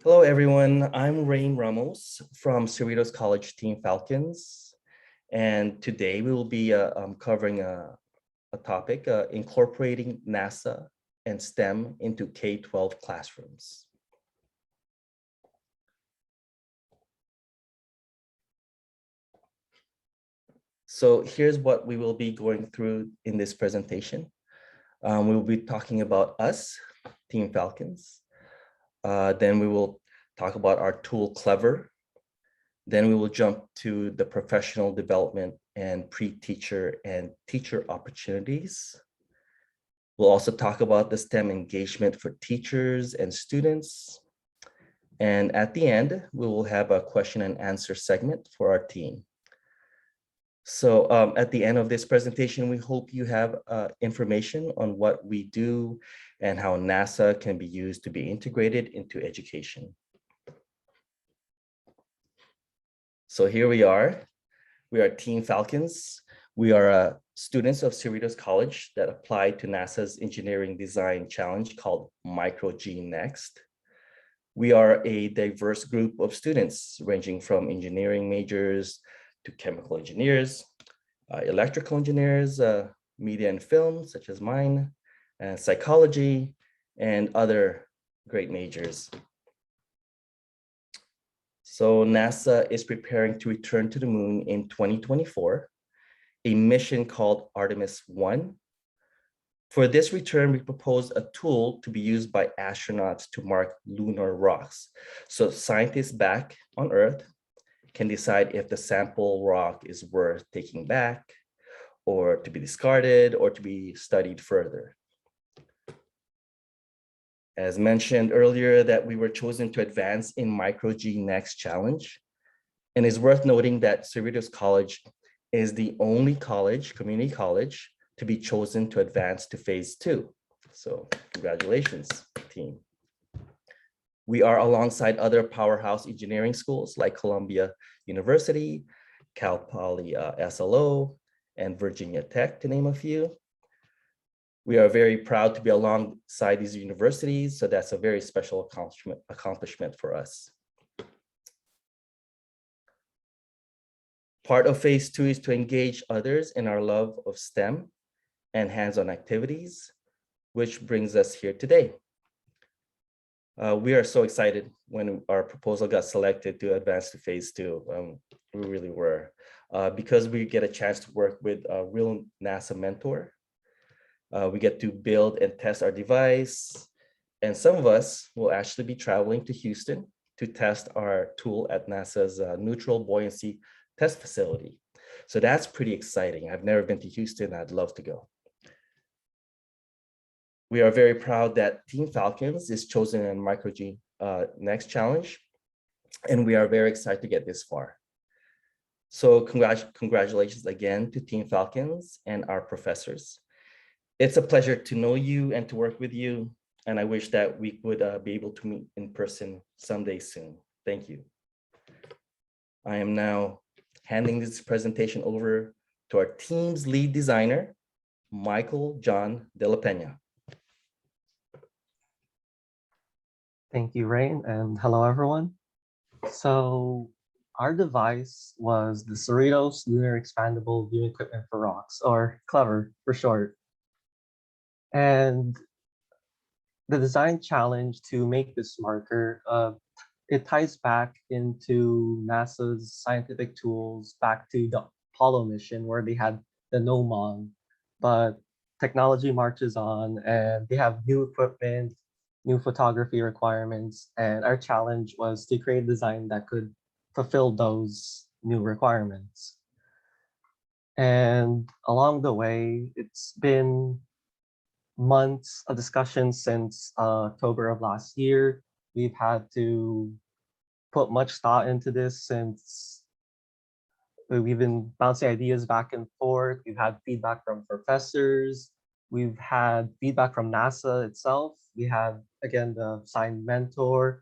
Hello, everyone. I'm Ramos from Cerritos College Team Falcons. And today we will be covering a topic, incorporating NASA and STEM into K-12 classrooms. So here's what we will be going through in this presentation. We will be talking about us, Team Falcons. Then we will talk about our tool, Clever. Then we will jump to the professional development and pre-teacher and teacher opportunities. We'll also talk about the STEM engagement for teachers and students. And at the end, we will have a question and answer segment for our team. So at the end of this presentation, we hope you have information on what we do and how NASA can be used to be integrated into education. So here we are. We are Team Falcons. We are students of Cerritos College that applied to NASA's engineering design challenge called Micro G Next. We are a diverse group of students ranging from engineering majors to chemical engineers, electrical engineers, media and film, such as mine, and psychology, and other great majors. So NASA is preparing to return to the moon in 2024, a mission called Artemis 1. For this return, we propose a tool to be used by astronauts to mark lunar rocks. So scientists back on Earth can decide if the sample rock is worth taking back or to be discarded or to be studied further. As mentioned earlier, that we were chosen to advance in Micro G Next Challenge. And it's worth noting that Cerritos College is the only college, community college, to be chosen to advance to phase 2. So congratulations, team. We are alongside other powerhouse engineering schools like Columbia University, Cal Poly SLO, and Virginia Tech, to name a few. We are very proud to be alongside these universities, so that's a very special accomplishment for us. Part of phase 2 is to engage others in our love of STEM and hands-on activities, which brings us here today. We are so excited when our proposal got selected to advance to phase 2. We really were, because we get a chance to work with a real NASA mentor. We get to build and test our device, and some of us will actually be traveling to Houston to test our tool at NASA's neutral buoyancy test facility. So that's pretty exciting. I've never been to Houston. I'd love to go. We are very proud that Team Falcons is chosen in Micro G Next Challenge, and we are very excited to get this far. So congratulations again to Team Falcons and our professors. It's a pleasure to know you and to work with you, and I wish that we would be able to meet in person someday soon. Thank you. I am now handing this presentation over to our team's lead designer, Michael John De La Peña. Thank you, Rain, and hello, everyone. So our device was the Cerritos Lunar Expandable Viewing Equipment for Rocks, or CLEVER for short. And the design challenge to make this marker, it ties back into NASA's scientific tools back to the Apollo mission where they had the gnomon, but technology marches on and they have new equipment, new photography requirements, and our challenge was to create a design that could fulfill those new requirements. And along the way, it's been months of discussion since October of last year. We've had to put much thought into this since we've been bouncing ideas back and forth. We've had feedback from professors. We've had feedback from NASA itself. We had, again, the assigned mentor.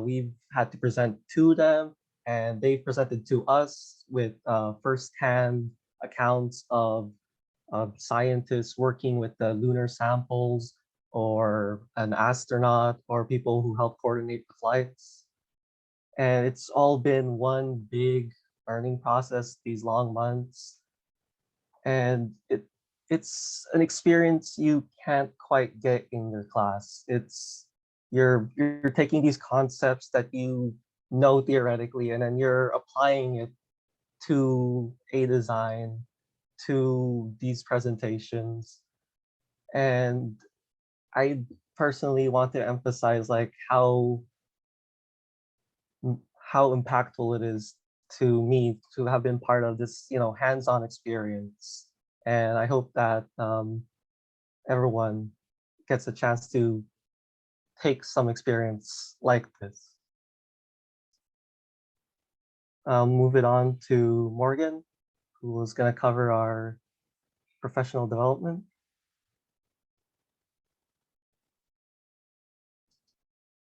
We've had to present to them, and they presented to us with firsthand accounts of scientists working with the lunar samples or an astronaut, or people who help coordinate the flights. And it's all been one big learning process these long months. And it's an experience you can't quite get in your class. It's you're taking these concepts that you know theoretically, and then you're applying it to a design, to these presentations. And I personally want to emphasize like how impactful it is to me to have been part of this, hands-on experience. And I hope that everyone gets a chance to take some experience like this. I'll move it on to Morgan, who is going to cover our professional development.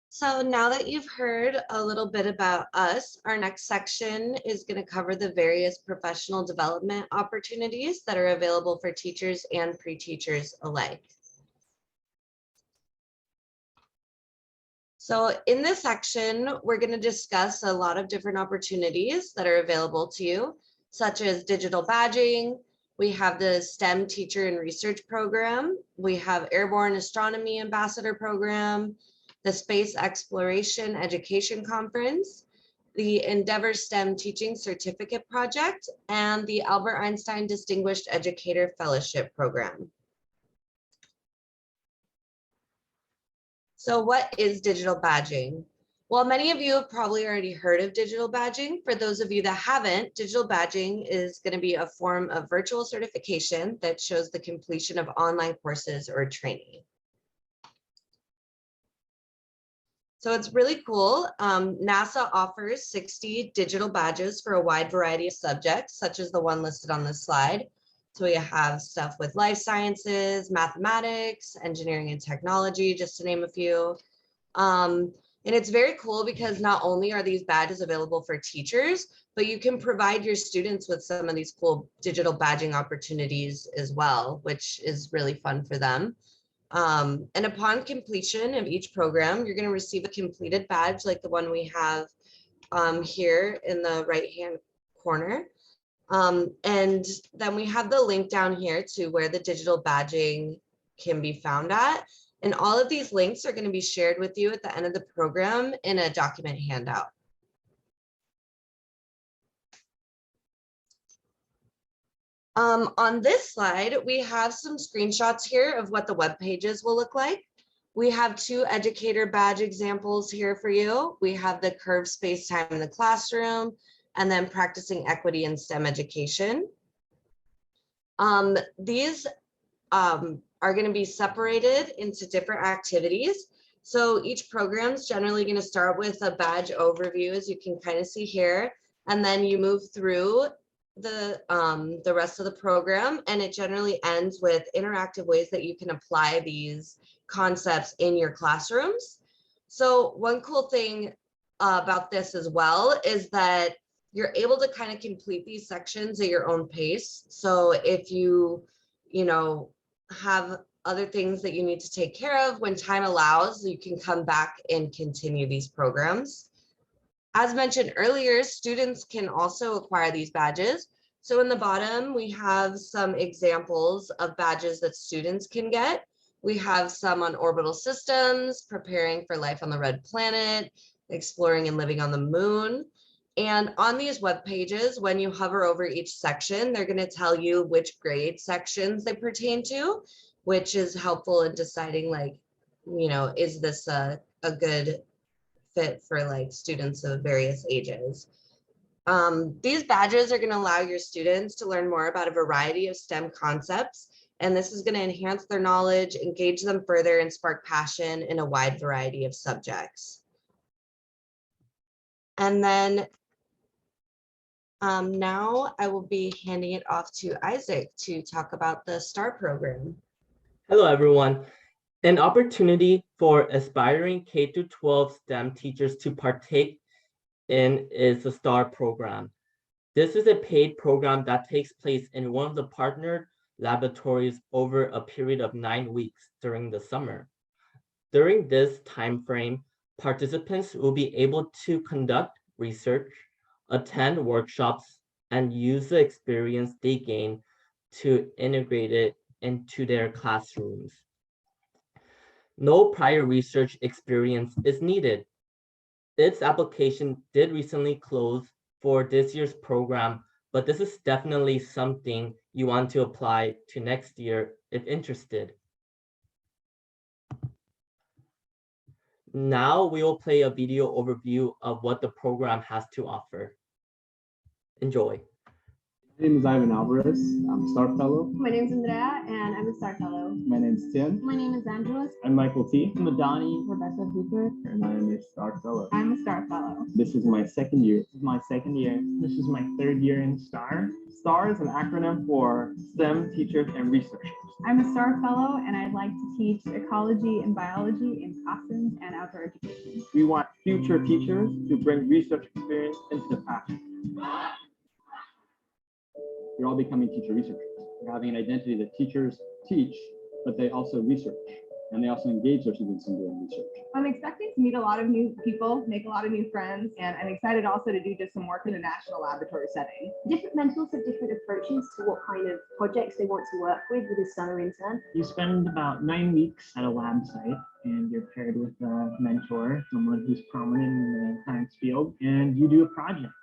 So now that you've heard a little bit about us, our next section is going to cover the various professional development opportunities that are available for teachers and pre-teachers alike. So in this section, we're going to discuss a lot of different opportunities that are available to you, such as digital badging. We have the STEM Teacher and Research Program. We have Airborne Astronomy Ambassador Program, the Space Exploration Education Conference, the Endeavor STEM Teaching Certificate Project, and the Albert Einstein Distinguished Educator Fellowship Program. So what is digital badging? Well, many of you have probably already heard of digital badging. For those of you that haven't, digital badging is going to be a form of virtual certification that shows the completion of online courses or training. So it's really cool. NASA offers 60 digital badges for a wide variety of subjects, such as the one listed on this slide. So we have stuff with life sciences, mathematics, engineering and technology, just to name a few. And it's very cool because not only are these badges available for teachers, but you can provide your students with some of these cool digital badging opportunities as well, which is really fun for them. And upon completion of each program, you're going to receive a completed badge like the one we have here in the right-hand corner. And then we have the link down here to where the digital badging can be found at. And all of these links are going to be shared with you at the end of the program in a document handout. On this slide, we have some screenshots here of what the web pages will look like. We have 2 educator badge examples here for you. We have the curved space time in the classroom, and then practicing equity in STEM education. These are going to be separated into different activities. So each program is generally going to start with a badge overview, as you can kind of see here, and then you move through the rest of the program, and it generally ends with interactive ways that you can apply these concepts in your classrooms. So one cool thing about this as well is that you're able to kind of complete these sections at your own pace. So if you have other things that you need to take care of, when time allows, you can come back and continue these programs. As mentioned earlier, students can also acquire these badges. So in the bottom, we have some examples of badges that students can get. We have some on orbital systems, preparing for life on the red planet, exploring and living on the moon. And on these web pages, when you hover over each section, they're going to tell you which grade sections they pertain to, which is helpful in deciding, like, is this a good fit for like students of various ages. These badges are going to allow your students to learn more about a variety of STEM concepts, and this is going to enhance their knowledge, engage them further, and spark passion in a wide variety of subjects. And then now I will be handing it off to Isaac to talk about the STAR program. Hello, everyone. An opportunity for aspiring K-12 STEM teachers to partake in is the STAR program. This is a paid program that takes place in one of the partnered laboratories over a period of 9 weeks during the summer. During this time frame, participants will be able to conduct research, attend workshops, and use the experience they gain to integrate it into their classrooms. No prior research experience is needed. Its application did recently close for this year's program, but this is definitely something you want to apply to next year if interested. Now we will play a video overview of what the program has to offer. Enjoy. My name is Ivan Alvarez. I'm a STAR Fellow. My name is Andrea, and I'm a STAR Fellow. My name is Tim. My name is Angeles. I'm Michael T. I'm Adani. Rebecca Hooper. And I am a STAR Fellow. I'm a STAR Fellow. This is my second year. This is my second year. This is my third year in STAR. STAR is an acronym for STEM Teachers and Researchers. I'm a STAR Fellow, and I'd like to teach ecology and biology in classrooms and outdoor education. We want future teachers to bring research experience into the classroom. You're all becoming teacher researchers. You're having an identity that teachers teach, but they also research, and they also engage their students in doing research. I'm expecting to meet a lot of new people, make a lot of new friends, and I'm excited also to do just some work in a national laboratory setting. Different mentors have different approaches to what kind of projects they want to work with a summer intern. You spend about 9 weeks at a lab site, and you're paired with a mentor, someone who's prominent in the science field, and you do a project.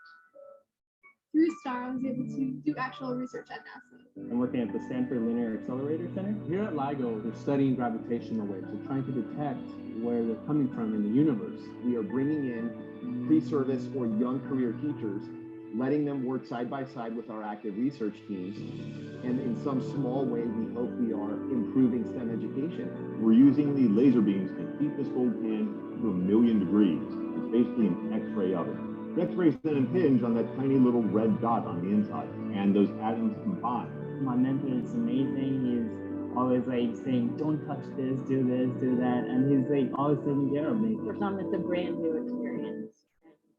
Through STAR, I was able to do actual research at NASA. I'm working at the Stanford Linear Accelerator Center. Here at LIGO, we're studying gravitational waves. We're trying to detect where they're coming from in the universe. We are bringing in pre-service or young career teachers, letting them work side by side with our active research teams. And in some small way, we hope we are improving STEM education. We're using the laser beams to heat this gold pan to 1,000,000 degrees. It's basically an X-ray oven. The X-rays then impinge on that tiny little red dot on the inside, and those atoms combine. My mentor is amazing. He's always like saying, don't touch this, do that. And he's like always taking care of me. For some, it's a brand new experience,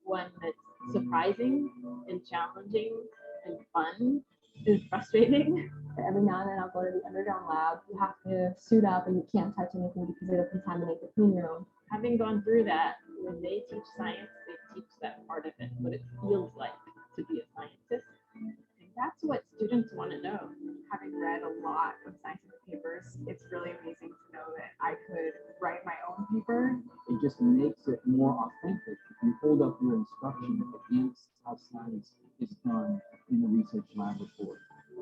one that's surprising and challenging and fun and frustrating. Every now and then I'll go to the underground lab. You have to suit up and you can't touch anything because it'll contaminate the clean room. Having gone through that, when they teach science, they teach that part of it, what it feels like to be a scientist. And that's what students want to know. Having read a lot of scientific papers, it's really amazing to know that I could write my own paper. It just makes it more authentic. You hold up your instruction against how science is done in the research laboratory.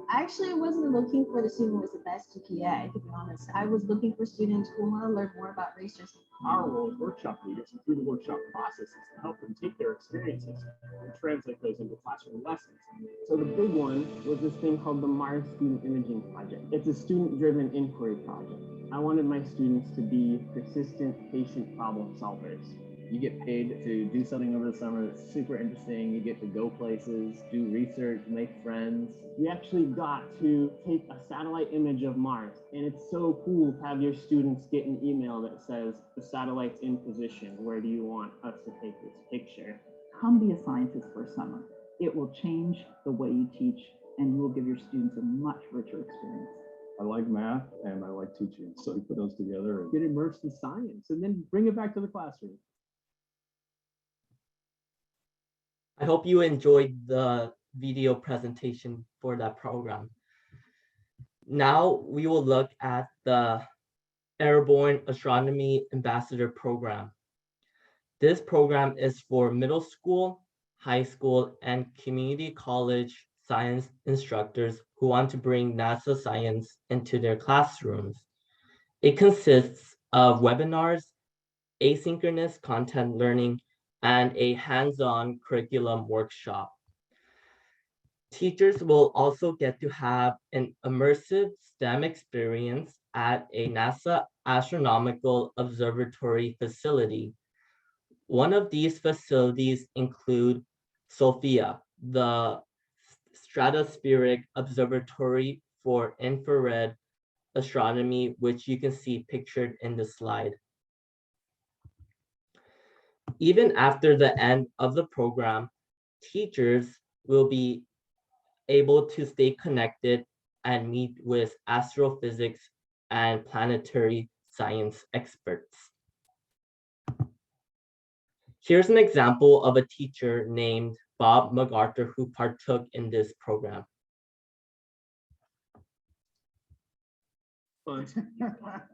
I actually wasn't looking for the student who was the best GPA, to be honest. I was looking for students who want to learn more about research. Our role as workshop leaders and through the workshop process is to help them take their experiences and translate those into classroom lessons. So the big one was this thing called the Mars Student Imaging Project. It's a student-driven inquiry project. I wanted my students to be persistent, patient problem solvers. You get paid to do something over the summer that's super interesting. You get to go places, do research, make friends. We actually got to take a satellite image of Mars, and it's so cool to have your students get an email that says, the satellite's in position. Where do you want us to take this picture? Come be a scientist for a summer. It will change the way you teach, and you will give your students a much richer experience. I like math and I like teaching, so you put those together and get immersed in science and then bring it back to the classroom. I hope you enjoyed the video presentation for that program. Now we will look at the Airborne Astronomy Ambassador Program. This program is for middle school, high school, and community college science instructors who want to bring NASA science into their classrooms. It consists of webinars, asynchronous content learning, and a hands-on curriculum workshop. Teachers will also get to have an immersive STEM experience at a NASA astronomical observatory facility. One of these facilities include SOFIA, the Stratospheric Observatory for Infrared Astronomy, which you can see pictured in the slide. Even after the end of the program, teachers will be able to stay connected and meet with astrophysics and planetary science experts. Here's an example of a teacher named Bob MacArthur who partook in this program.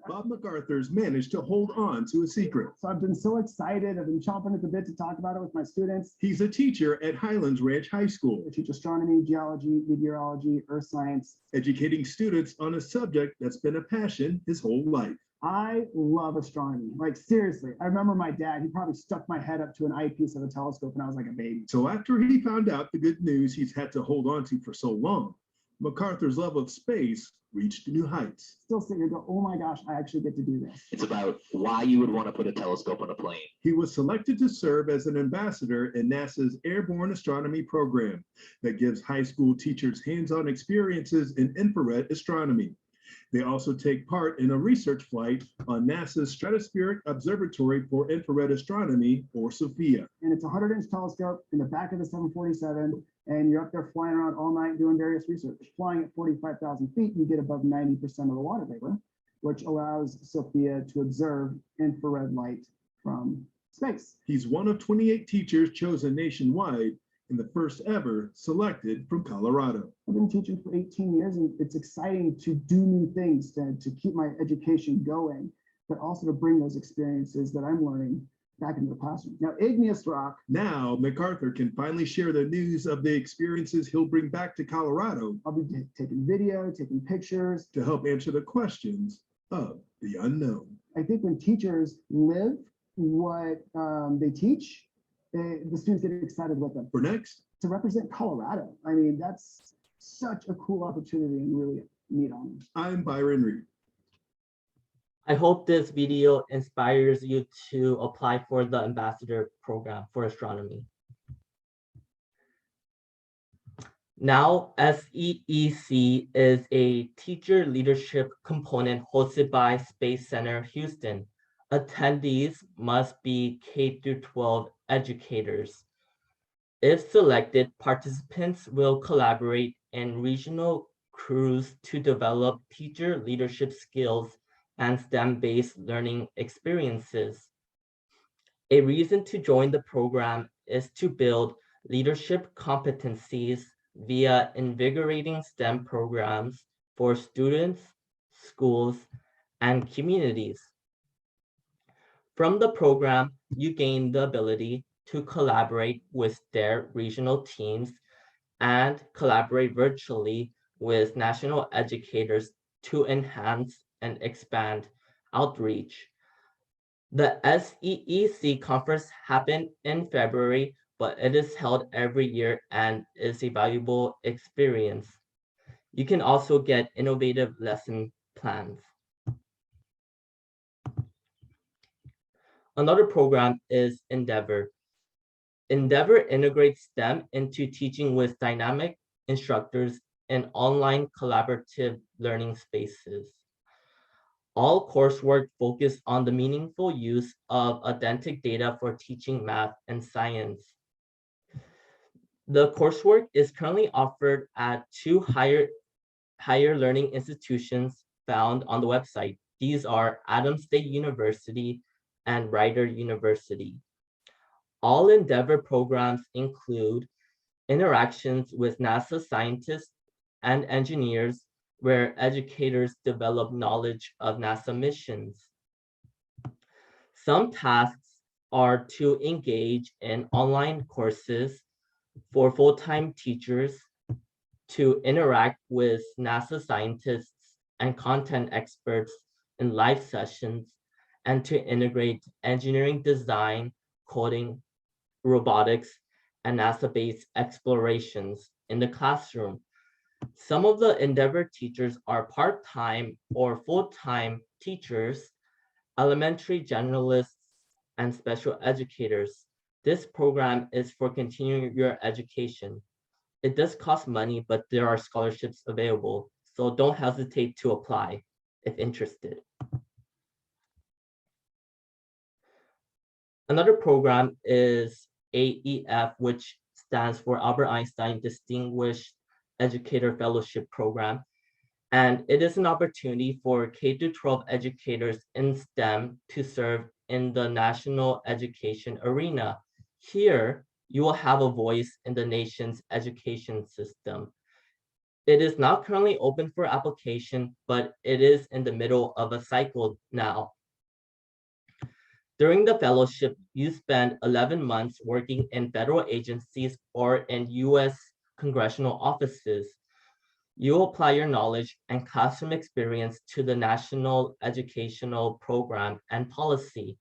Bob MacArthur's managed to hold on to a secret. So I've been so excited. I've been chomping at the bit to talk about it with my students. He's a teacher at Highlands Ranch High School. I teach astronomy, geology, meteorology, earth science. Educating students on a subject that's been a passion his whole life. I love astronomy. Like, seriously, I remember my dad, he probably stuck my head up to an eyepiece of a telescope when I was like a baby. So after he found out the good news he's had to hold on to for so long, MacArthur's love of space reached new heights. Still sit here and go, oh my gosh, I actually get to do this. It's about why you would want to put a telescope on a plane. He was selected to serve as an ambassador in NASA's Airborne astronomy program that gives high school teachers hands-on experiences in infrared astronomy. They also take part in a research flight on NASA's Stratospheric Observatory for Infrared Astronomy, or SOFIA. And it's a 100-inch telescope in the back of the 747, and you're up there flying around all night doing various research. Flying at 45,000 feet, you get above 90% of the water vapor, which allows SOFIA to observe infrared light from space. He's one of 28 teachers chosen nationwide and the first ever selected from Colorado. I've been teaching for 18 years, and it's exciting to do new things, to keep my education going, but also to bring those experiences that I'm learning back into the classroom. Now, igneous rock. Now, MacArthur can finally share the news of the experiences he'll bring back to Colorado. I'll be taking video, taking pictures. To help answer the questions of the unknown. I think when teachers live what they teach, the students get excited with them. For next, to represent Colorado. I mean, that's such a cool opportunity and really neat honor. I'm Byron Reed. I hope this video inspires you to apply for the ambassador program for astronomy. Now, SEEC is a teacher leadership component hosted by Space Center Houston. Attendees must be K-12 educators. If selected, participants will collaborate in regional crews to develop teacher leadership skills and STEM-based learning experiences. A reason to join the program is to build leadership competencies via invigorating STEM programs for students, schools, and communities. From the program, you gain the ability to collaborate with their regional teams and collaborate virtually with national educators to enhance and expand outreach. The SEEC conference happened in February, but it is held every year and is a valuable experience. You can also get innovative lesson plans. Another program is Endeavor. Endeavor integrates STEM into teaching with dynamic instructors in online collaborative learning spaces. All coursework focused on the meaningful use of authentic data for teaching math and science. The coursework is currently offered at two higher learning institutions found on the website. These are Adams State University and Rider University. All Endeavor programs include interactions with NASA scientists and engineers where educators develop knowledge of NASA missions. Some tasks are to engage in online courses for full-time teachers, to interact with NASA scientists and content experts in live sessions, and to integrate engineering design, coding, robotics, and NASA-based explorations in the classroom. Some of the Endeavor teachers are part-time or full-time teachers, elementary generalists, and special educators. This program is for continuing your education. It does cost money, but there are scholarships available, so don't hesitate to apply if interested. Another program is AEF, which stands for Albert Einstein Distinguished Educator Fellowship Program. And it is an opportunity for K-12 educators in STEM to serve in the national education arena. Here, you will have a voice in the nation's education system. It is not currently open for application, but it is in the middle of a cycle now. During the fellowship, you spend 11 months working in federal agencies or in U.S. congressional offices. You apply your knowledge and classroom experience to the national educational program and policy.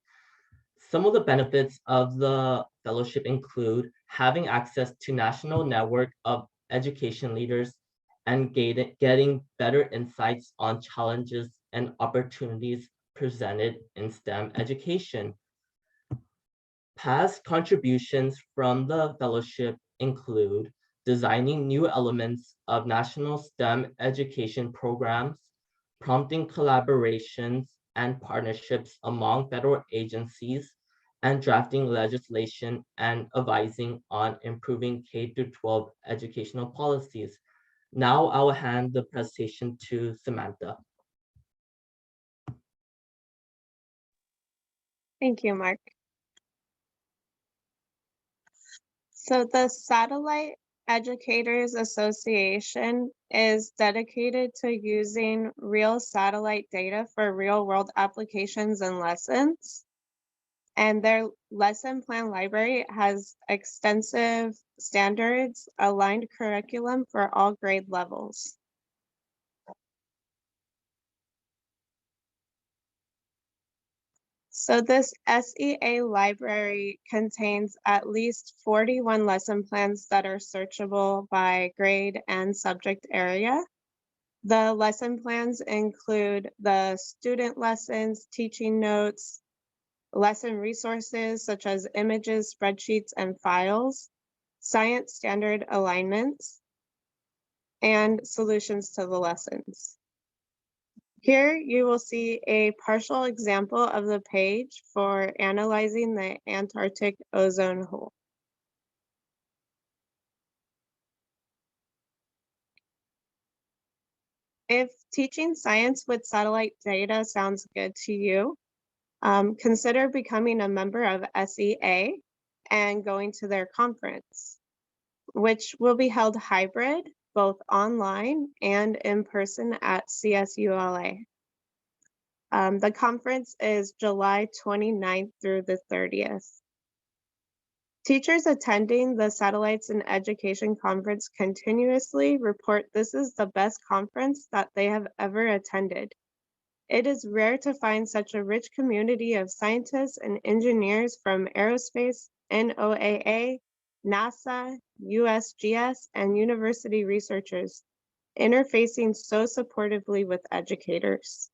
Some of the benefits of the fellowship include having access to national network of education leaders and getting better insights on challenges and opportunities presented in STEM education. Past contributions from the fellowship include designing new elements of national STEM education programs, prompting collaborations and partnerships among federal agencies, and drafting legislation and advising on improving K-12 educational policies. Now I will hand the presentation to Samantha. Thank you, Mark. So the Satellite Educators Association is dedicated to using real satellite data for real-world applications and lessons. And their lesson plan library has extensive standards, aligned curriculum for all grade levels. So this SEA library contains at least 41 lesson plans that are searchable by grade and subject area. The lesson plans include the student lessons, teaching notes, lesson resources such as images, spreadsheets, and files, science standard alignments, and solutions to the lessons. Here you will see a partial example of the page for analyzing the Antarctic ozone hole. If teaching science with satellite data sounds good to you, consider becoming a member of SEA and going to their conference, which will be held hybrid, both online and in person at CSULA. The conference is July 29th through the 30th. Teachers attending the Satellites in Education Conference continuously report this is the best conference that they have ever attended. It is rare to find such a rich community of scientists and engineers from aerospace, NOAA, NASA, USGS, and university researchers interfacing so supportively with educators.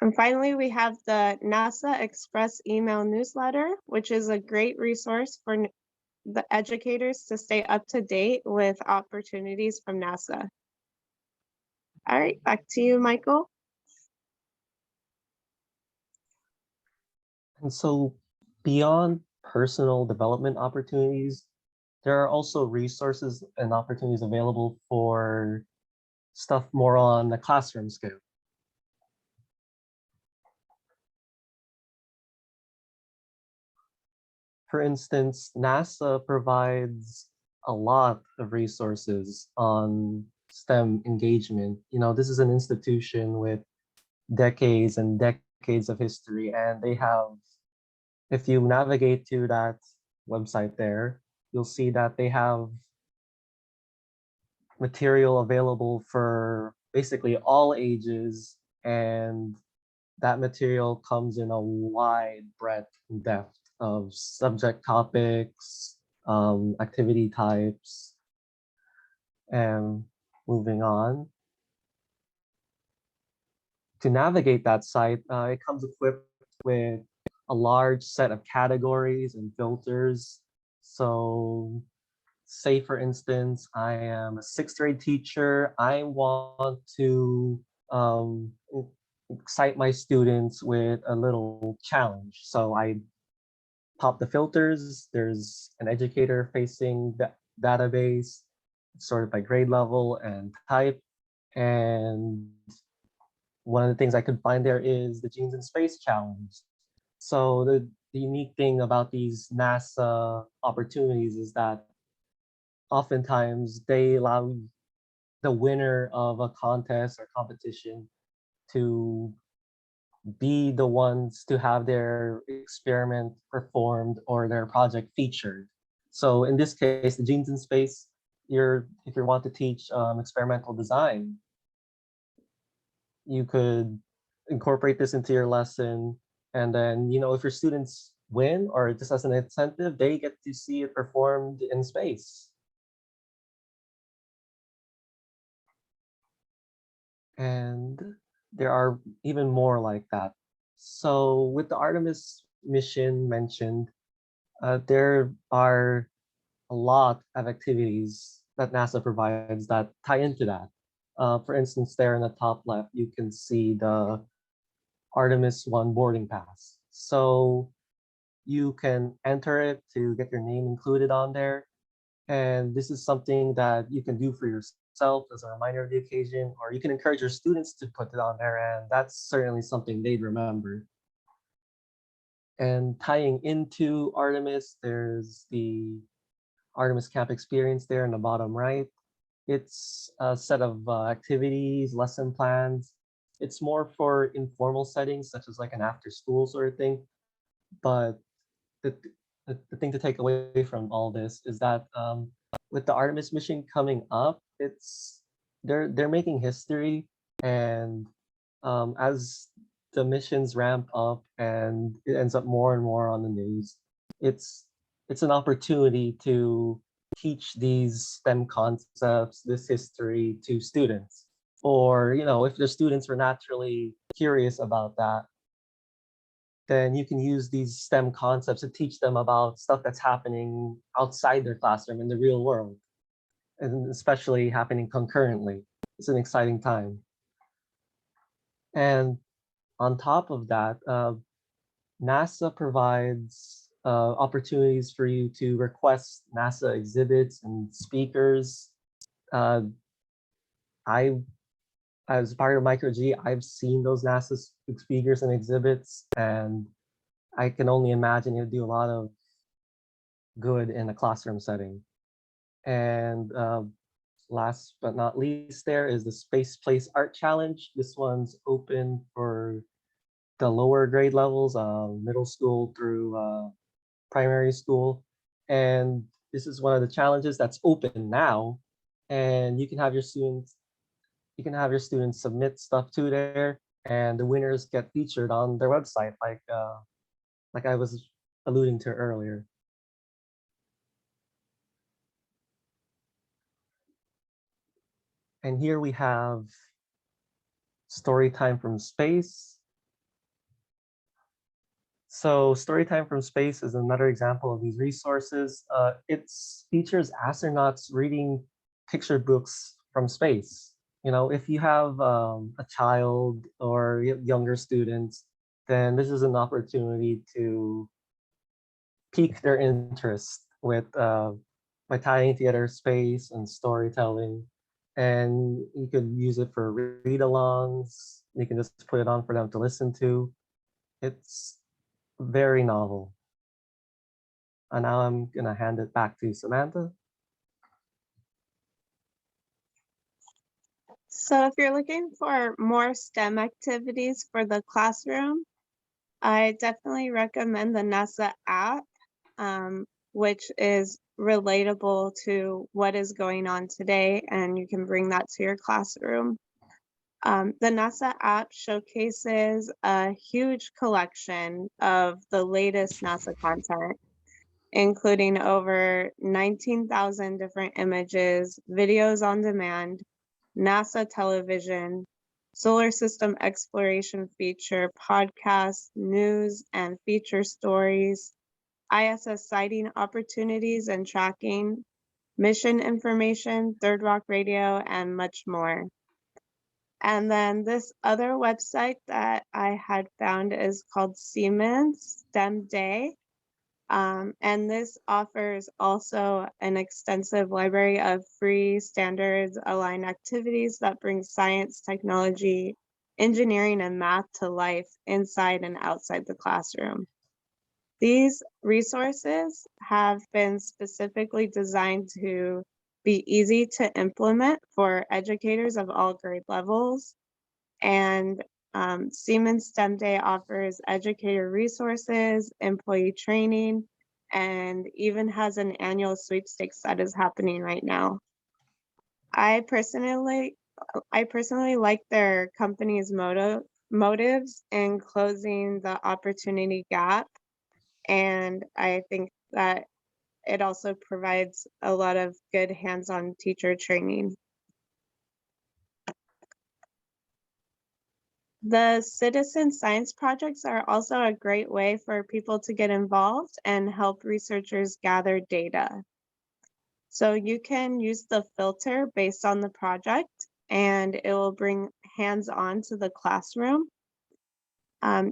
And finally, we have the NASA Express email newsletter, which is a great resource for the educators to stay up to date with opportunities from NASA. All right, back to you, Michael. And so beyond personal development opportunities, there are also resources and opportunities available for stuff more on the classroom scale. For instance, NASA provides a lot of resources on STEM engagement. You know, this is an institution with decades and decades of history, and they have, if you navigate to that website there, you'll see that they have material available for basically all ages, and that material comes in a wide breadth and depth of subject topics, activity types. And moving on, to navigate that site, it comes equipped with a large set of categories and filters. So say, for instance, I am a sixth grade teacher. I want to excite my students with a little challenge. So I pop the filters. There's an educator facing database, sorted by grade level and type. And one of the things I could find there is the Genes in Space Challenge. So the unique thing about these NASA opportunities is that oftentimes they allow the winner of a contest or competition to be the ones to have their experiment performed or their project featured. So in this case, the Genes in Space, if you want to teach experimental design, you could incorporate this into your lesson. And then, if your students win or just as an incentive, they get to see it performed in space. And there are even more like that. So with the Artemis mission mentioned, there are a lot of activities that NASA provides that tie into that. For instance, there in the top left, you can see the Artemis 1 boarding pass. So you can enter it to get your name included on there. And this is something that you can do for yourself as a reminder of the occasion, or you can encourage your students to put it on there, and that's certainly something they'd remember. And tying into Artemis, there's the Artemis Camp Experience there in the bottom right. It's a set of activities, lesson plans. It's more for informal settings, such as like an after school sort of thing. But the thing to take away from all this is that with the Artemis mission coming up, they're making history, and as the missions ramp up and it ends up more and more on the news, it's an opportunity to teach these STEM concepts, this history to students. Or, if the students were naturally curious about that, then you can use these STEM concepts to teach them about stuff that's happening outside their classroom in the real world, and especially happening concurrently. It's an exciting time. And on top of that, NASA provides opportunities for you to request NASA exhibits and speakers. As part of Micro G, I've seen those NASA speakers and exhibits, and I can only imagine it would do a lot of good in a classroom setting. And last but not least, there is the Space Place Art Challenge. This one's open for the lower grade levels, middle school through primary school. And this is one of the challenges that's open now. And you can have your students submit stuff to there, and the winners get featured on their website, like I was alluding to earlier. And here we have Storytime from Space. So Storytime from Space is another example of these resources. It features astronauts reading picture books from space. If you have a child or younger students, then this is an opportunity to pique their interest by tying together space and storytelling. And you could use it for read-alongs. You can just put it on for them to listen to. It's very novel. And now I'm gonna hand it back to Samantha. So if you're looking for more STEM activities for the classroom, I definitely recommend the NASA app, which is relatable to what is going on today, and you can bring that to your classroom. The NASA app showcases a huge collection of the latest NASA content, including over 19,000 different images, videos on demand, NASA television, solar system exploration feature, podcasts, news and feature stories, ISS sighting opportunities and tracking, mission information, Third Rock Radio, and much more. And then this other website that I had found is called Siemens STEM Day. And this offers also an extensive library of free standards aligned activities that bring science, technology, engineering, and math to life inside and outside the classroom. These resources have been specifically designed to be easy to implement for educators of all grade levels. And Siemens STEM Day offers educator resources, employee training, and even has an annual sweepstakes that is happening right now. I personally like their company's motives in closing the opportunity gap. And I think that it also provides a lot of good hands-on teacher training. The citizen science projects are also a great way for people to get involved and help researchers gather data. So you can use the filter based on the project, and it will bring hands-on to the classroom.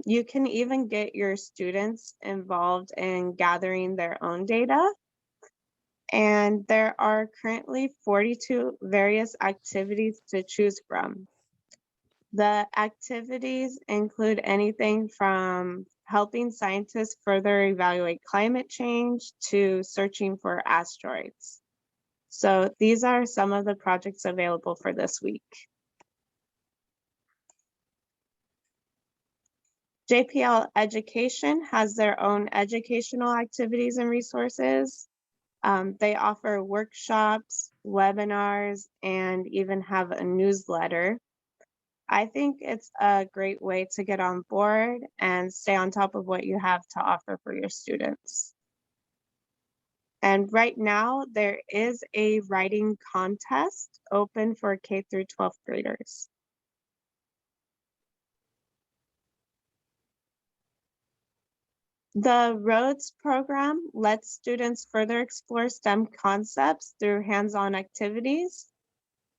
You can even get your students involved in gathering their own data. And there are currently 42 various activities to choose from. The activities include anything from helping scientists further evaluate climate change to searching for asteroids. So these are some of the projects available for this week. JPL Education has their own educational activities and resources. They offer workshops, webinars, and even have a newsletter. I think it's a great way to get on board and stay on top of what you have to offer for your students. And right now, there is a writing contest open for K through 12th graders. The Roads program lets students further explore STEM concepts through hands-on activities.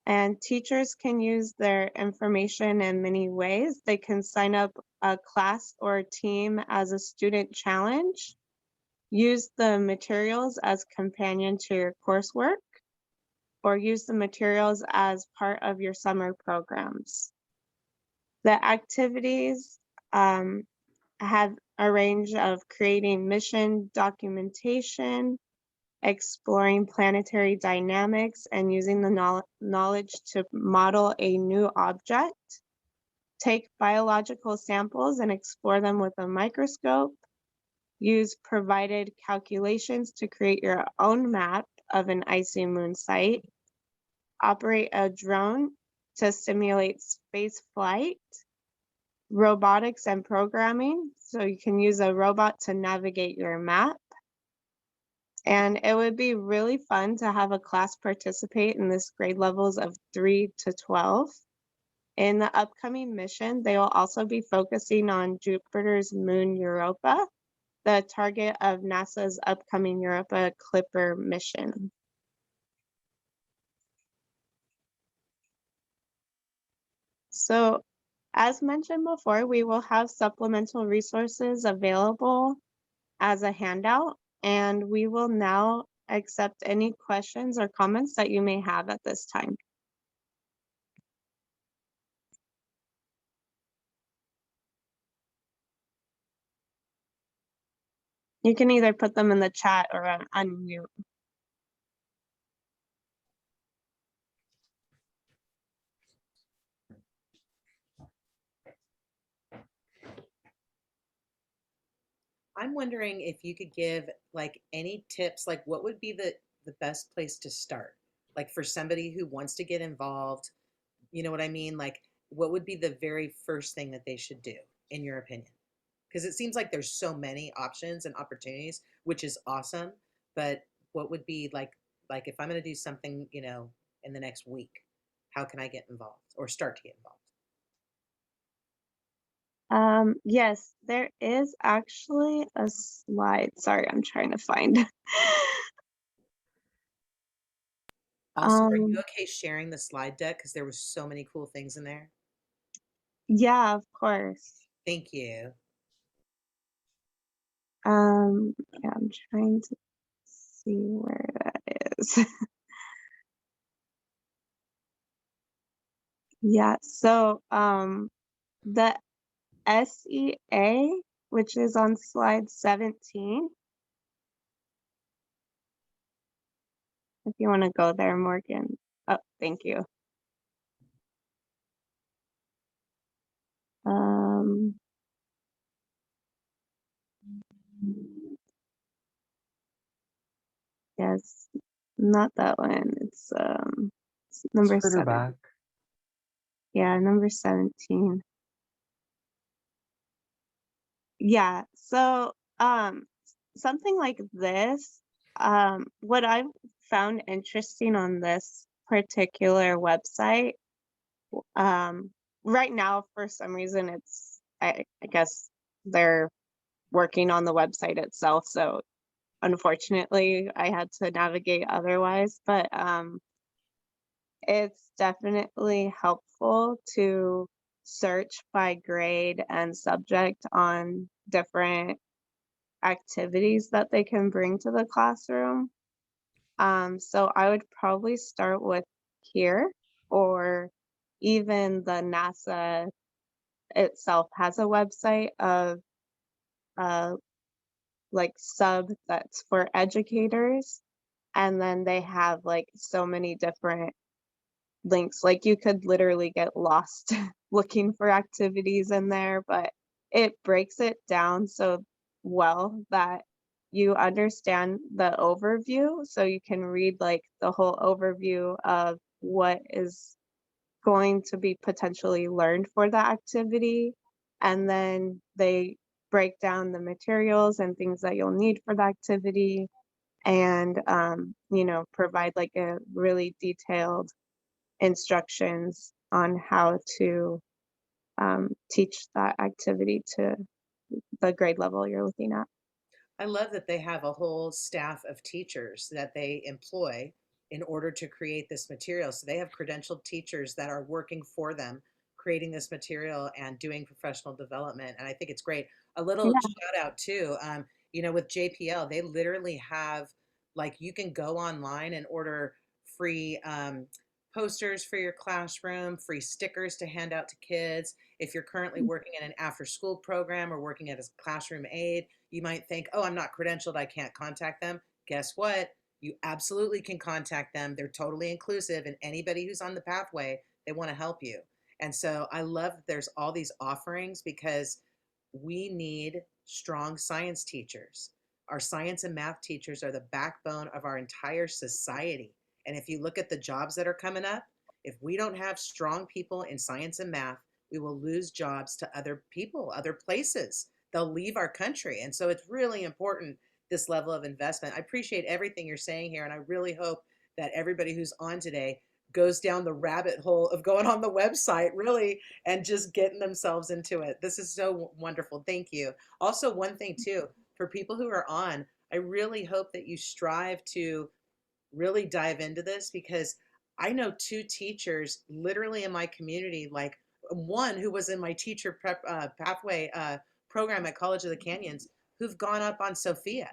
And teachers can use their information in many ways. They can sign up a class or a team as a student challenge, use the materials as companion to your coursework, or use the materials as part of your summer programs. The activities have a range of creating mission documentation, exploring planetary dynamics and using the knowledge to model a new object, take biological samples and explore them with a microscope, use provided calculations to create your own map of an icy moon site, operate a drone to simulate space flight, robotics and programming, so you can use a robot to navigate your map. And it would be really fun to have a class participate in this grade levels of 3 to 12. In the upcoming mission, they will also be focusing on Jupiter's moon Europa, the target of NASA's upcoming Europa Clipper mission. So, as mentioned before, we will have supplemental resources available as a handout, and we will now accept any questions or comments that you may have at this time. You can either put them in the chat or unmute. I'm wondering if you could give like any tips, like what would be the best place to start? Like for somebody who wants to get involved, you know what I mean? Like what would be the very first thing that they should do, in your opinion? Because it seems like there's so many options and opportunities, which is awesome. But what would be like if I'm going to do something, you know, in the next week, how can I get involved or start to get involved? Yes, there is actually a slide. Sorry, I'm trying to find. Also, are you okay sharing the slide deck? Because there was so many cool things in there. Yeah, of course. Thank you. Yeah, I'm trying to see where that is. Yeah, so the SEA, which is on slide 17, if you want to go there, Morgan. Oh, thank you. Yes, not that one. It's number It's further 7. back. Yeah, number 17. Yeah, so something like this, what I found interesting on this particular website, right now for some reason I guess they're working on the website itself, so unfortunately I had to navigate otherwise, but it's definitely helpful to search by grade and subject on different activities that they can bring to the classroom. So I would probably start with here, or even the NASA itself has a website of like sub that's for educators, and then they have like so many different links. Like you could literally get lost looking for activities in there, but it breaks it down so well that you understand the overview, so you can read like the whole overview of what is going to be potentially learned for that activity, and then they break down the materials and things that you'll need for the activity, and provide like a really detailed instructions on how to teach that activity to the grade level you're looking at. I love that they have a whole staff of teachers that they employ in order to create this material. So they have credentialed teachers that are working for them, creating this material and doing professional development. And I think it's great. A little Yeah. shout out too, with JPL, they literally have, like, you can go online and order free posters for your classroom, free stickers to hand out to kids. If you're currently working in an after school program or working as a classroom aide, you might think, oh, I'm not credentialed, I can't contact them. Guess what? You absolutely can contact them. They're totally inclusive, and anybody who's on the pathway, they want to help you. And so I love that there's all these offerings because we need strong science teachers. Our science and math teachers are the backbone of our entire society. And if you look at the jobs that are coming up, if we don't have strong people in science and math, we will lose jobs to other people, other places. They'll leave our country. And so it's really important, this level of investment. I appreciate everything you're saying here. And I really hope that everybody who's on today goes down the rabbit hole of going on the website, really, and just getting themselves into it. This is so wonderful. Thank you. Also, one thing too, for people who are on, I really hope that you strive to really dive into this, because I know 2 teachers literally in my community, like one who was in my teacher prep pathway program at College of the Canyons, who've gone up on Sophia.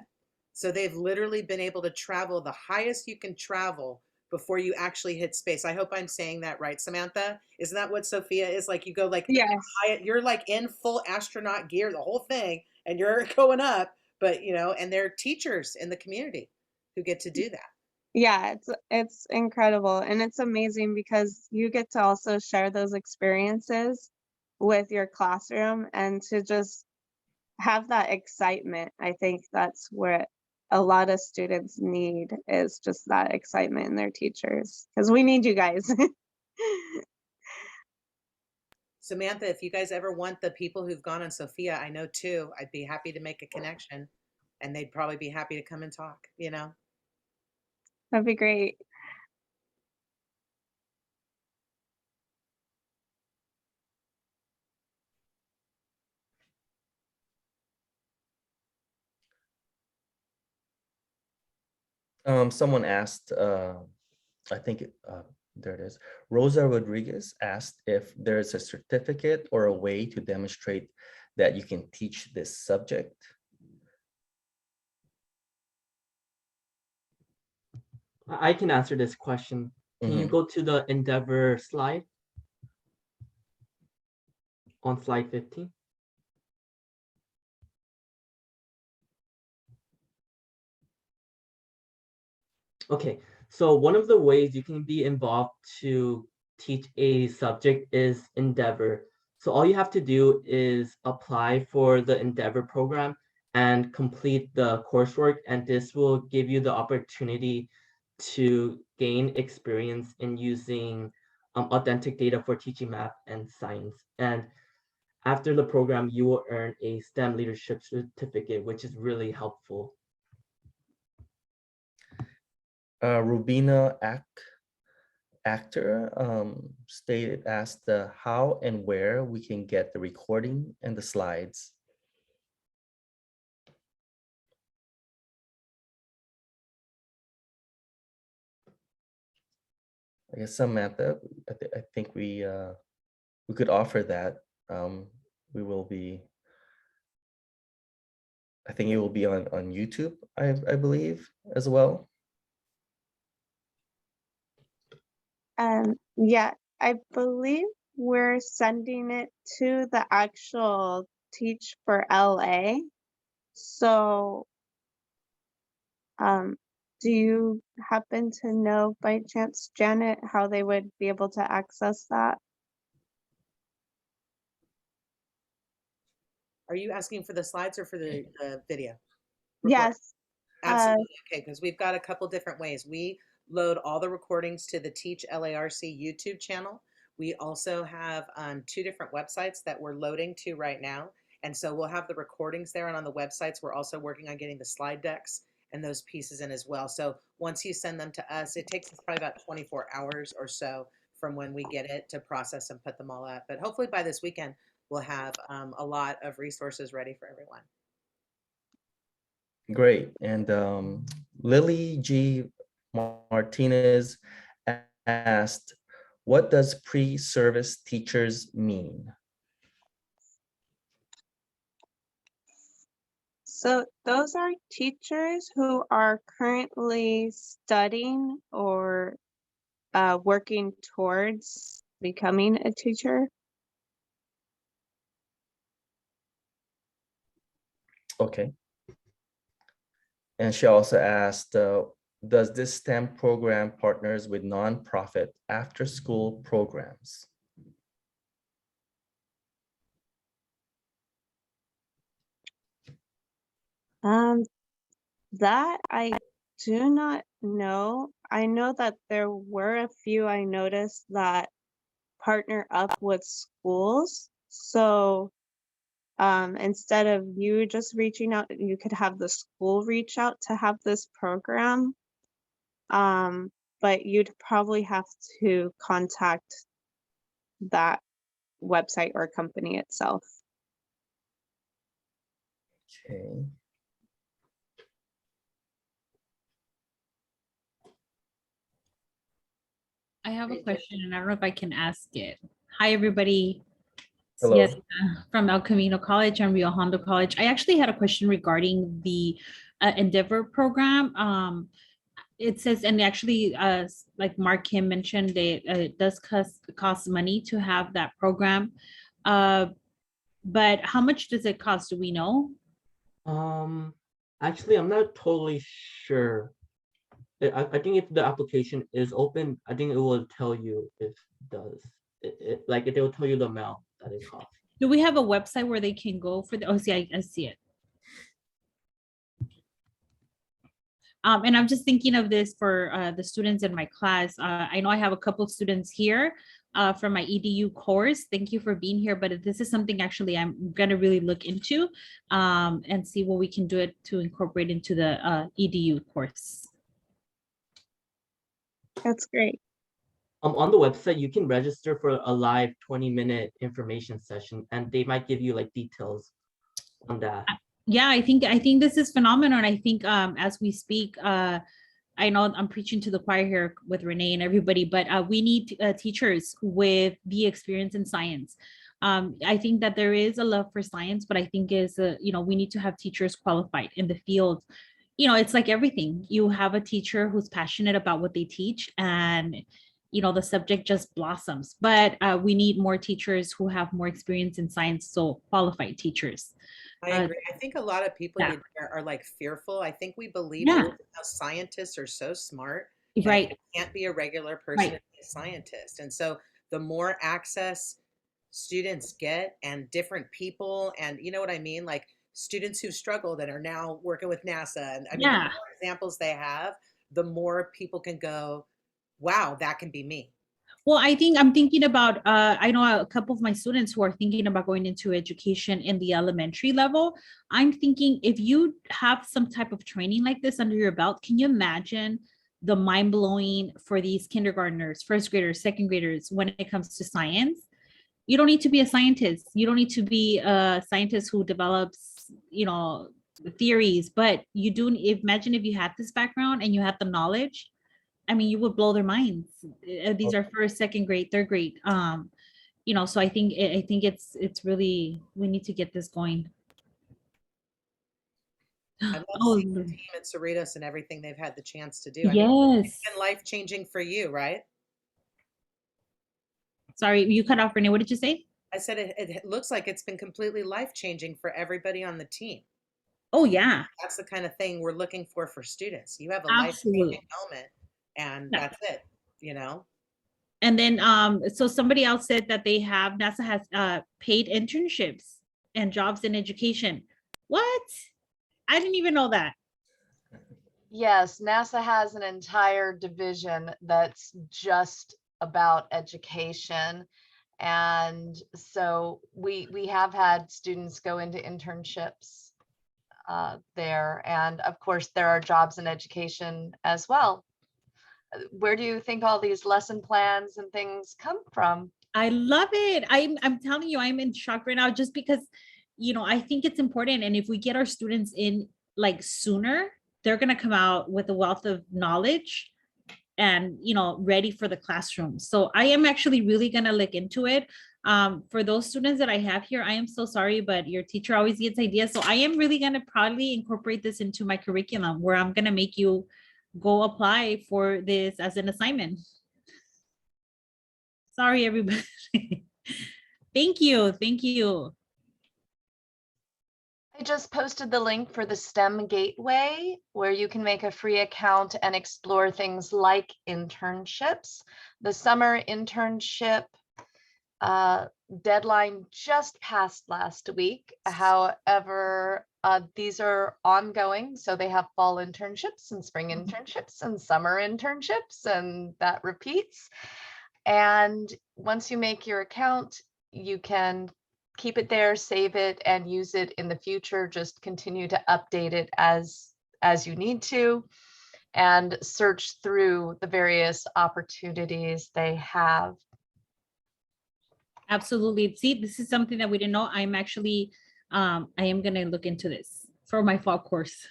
So they've literally been able to travel the highest you can travel before you actually hit space. I hope I'm saying that right, Samantha. Isn't that what Sophia is? Like you go like, yes, you're like in full astronaut gear, the whole thing, and you're going up, but and they're teachers in the community who get to do that. Yeah, it's incredible, and it's amazing because you get to also share those experiences with your classroom and to just have that excitement. I think that's what a lot of students need, is just that excitement in their teachers, because we need you guys. Samantha, if you guys ever want the people who've gone on Sophia, I know too, I'd be happy to make a connection, and they'd probably be happy to come and talk. That'd be great. Someone asked, I think there it is. Rosa Rodriguez asked if there's a certificate or a way to demonstrate that you can teach this subject. I can answer this question. Can you go to the Endeavor slide? On slide 15. Okay, so one of the ways you can be involved to teach a subject is Endeavor. So all you have to do is apply for the Endeavor program and complete the coursework, and this will give you the opportunity to gain experience in using authentic data for teaching math and science. And after the program, you will earn a STEM leadership certificate, which is really helpful. Rubina Actor asked how and where we can get the recording and the slides. I guess Samantha, I think we could offer that. We will be, I think it will be on YouTube, I believe, as well. Yeah, I believe we're sending it to the actual Teach for LA. So, do you happen to know by chance, Janet, how they would be able to access that? Are you asking for the slides or for the video? Yes. Absolutely. Okay, because we've got a couple different ways. We load all the recordings to the Teach LARC YouTube channel. We also have 2 different websites that we're loading to right now. And so we'll have the recordings there, and on the websites, we're also working on getting the slide decks and those pieces in as well. So once you send them to us, it takes us probably about 24 hours or so from when we get it to process and put them all up. But hopefully by this weekend, we'll have a lot of resources ready for everyone. Great. And Lily G. Martinez asked, what does pre-service teachers mean? So those are teachers who are currently studying or working towards becoming a teacher. Okay. And she also asked, does this STEM program partners with nonprofit after-school programs? That I do not know. I know that there were a few I noticed that partner up with schools. So instead of you just reaching out, you could have the school reach out to have this program. But you'd probably have to contact that website or company itself. Okay. I have a question and I don't know if I can ask it. Hi, everybody. Hello. Yes, from El Camino College and Rio Hondo College. I actually had a question regarding the Endeavor program. It says, and actually, like Mark Kim mentioned, it does cost money to have that program. But how much does it cost? Do we know? Actually, I'm not totally sure. I think if the application is open, I think it will tell you if it does. Like it will tell you the amount that it costs. Do we have a website where they can go for the? Oh, see, I see it. And I'm just thinking of this for the students in my class. I know I have a couple of students here from my EDU course. Thank you for being here, but this is something actually I'm gonna really look into and see what we can do it to incorporate into the EDU course. That's great. On the website, you can register for a live 20-minute information session, and they might give you like details on that. Yeah, I think this is phenomenal. And I think as we speak, I know I'm preaching to the choir here with Renee and everybody, but we need teachers with the experience in science. I think that there is a love for science, but I think we need to have teachers qualified in the field it's like everything. You have a teacher who's passionate about what they teach, and the subject just blossoms. But we need more teachers who have more experience in science, so qualified teachers. I agree. I think a lot of people Yeah. are like fearful. I think we believe Yeah. how scientists are so smart, Right. and you can't be a regular person Right. and be a scientist. And so the more access students get, and different people, and you know what I mean, like students who struggled and are now working with NASA, and I mean, the Yeah. more examples they have, the more people can go, wow, that can be me. Well, I'm thinking about, I know a couple of my students who are thinking about going into education in the elementary level. I'm thinking if you have some type of training like this under your belt, can you imagine the mind blowing for these kindergartners, first graders, second graders when it comes to science? You don't need to be a scientist. You don't need to be a scientist who develops, theories, but you do imagine if you had this background and you had the knowledge. I mean, you would blow their minds. These are first, second grade, third grade. So I think it's really, we need to get this going. I love seeing the team at Cerritos and everything they've had the chance to do. I mean, it's Yes. been life-changing for you, right? Sorry, you cut off, Renee. What did you say? I said it looks like it's been completely life-changing for everybody on the team. Oh, yeah. That's the kind of thing we're looking for students. You have a Absolutely. life-changing moment, and Yeah. that's it, And then, so somebody else said that NASA has paid internships and jobs in education. What? I didn't even know that. Yes, NASA has an entire division that's just about education. And so we have had students go into internships there. And of course, there are jobs in education as well. Where do you think all these lesson plans and things come from? I love it. I'm telling you, I'm in shock right now just because, I think it's important. And if we get our students in like sooner, they're going to come out with a wealth of knowledge and, ready for the classroom. So I am actually really going to look into it. For those students that I have here, I am so sorry, but your teacher always gets ideas. So I am really going to probably incorporate this into my curriculum where I'm going to make you go apply for this as an assignment. Sorry, everybody. Thank you. Thank you. I just posted the link for the STEM Gateway, where you can make a free account and explore things like internships. The summer internship deadline just passed last week. However, these are ongoing. So they have fall internships and spring internships and summer internships, and that repeats. And once you make your account, you can keep it there, save it, and use it in the future. Just continue to update it as you need to, and search through the various opportunities they have. Absolutely. See, this is something that we didn't know. I'm actually, I am going to look into this for my fall course.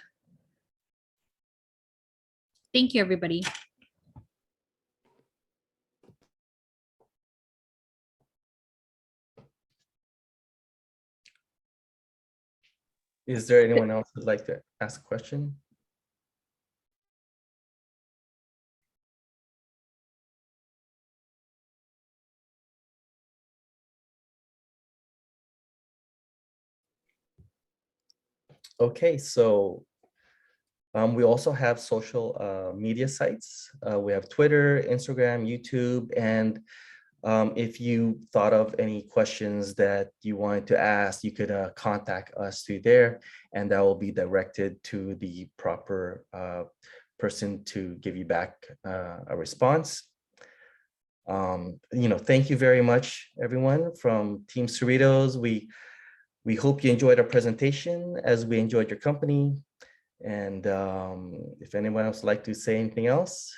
Thank you, everybody. Is there anyone else who'd like to ask a question? Okay, so we also have social media sites. We have Twitter, Instagram, YouTube, and if you thought of any questions that you wanted to ask, you could contact us through there, and that will be directed to the proper person to give you back a response. Thank you very much, everyone from Team Cerritos. We hope you enjoyed our presentation as we enjoyed your company. And if anyone else would like to say anything else,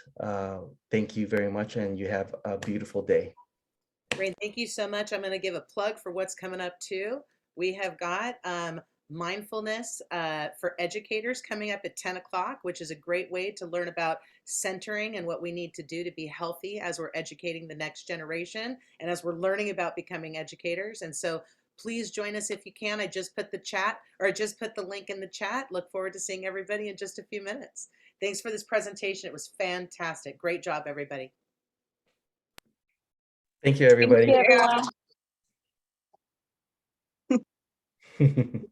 thank you very much, and you have a beautiful day. Great, thank you so much. I'm going to give a plug for what's coming up too. We have got mindfulness for educators coming up at 10 o'clock, which is a great way to learn about centering and what we need to do to be healthy as we're educating the next generation and as we're learning about becoming educators. And so please join us if you can. I just put the link in the chat. Look forward to seeing everybody in just a few minutes. Thanks for this presentation. It was fantastic. Great job, everybody. Thank you, everybody. Thank you, everyone.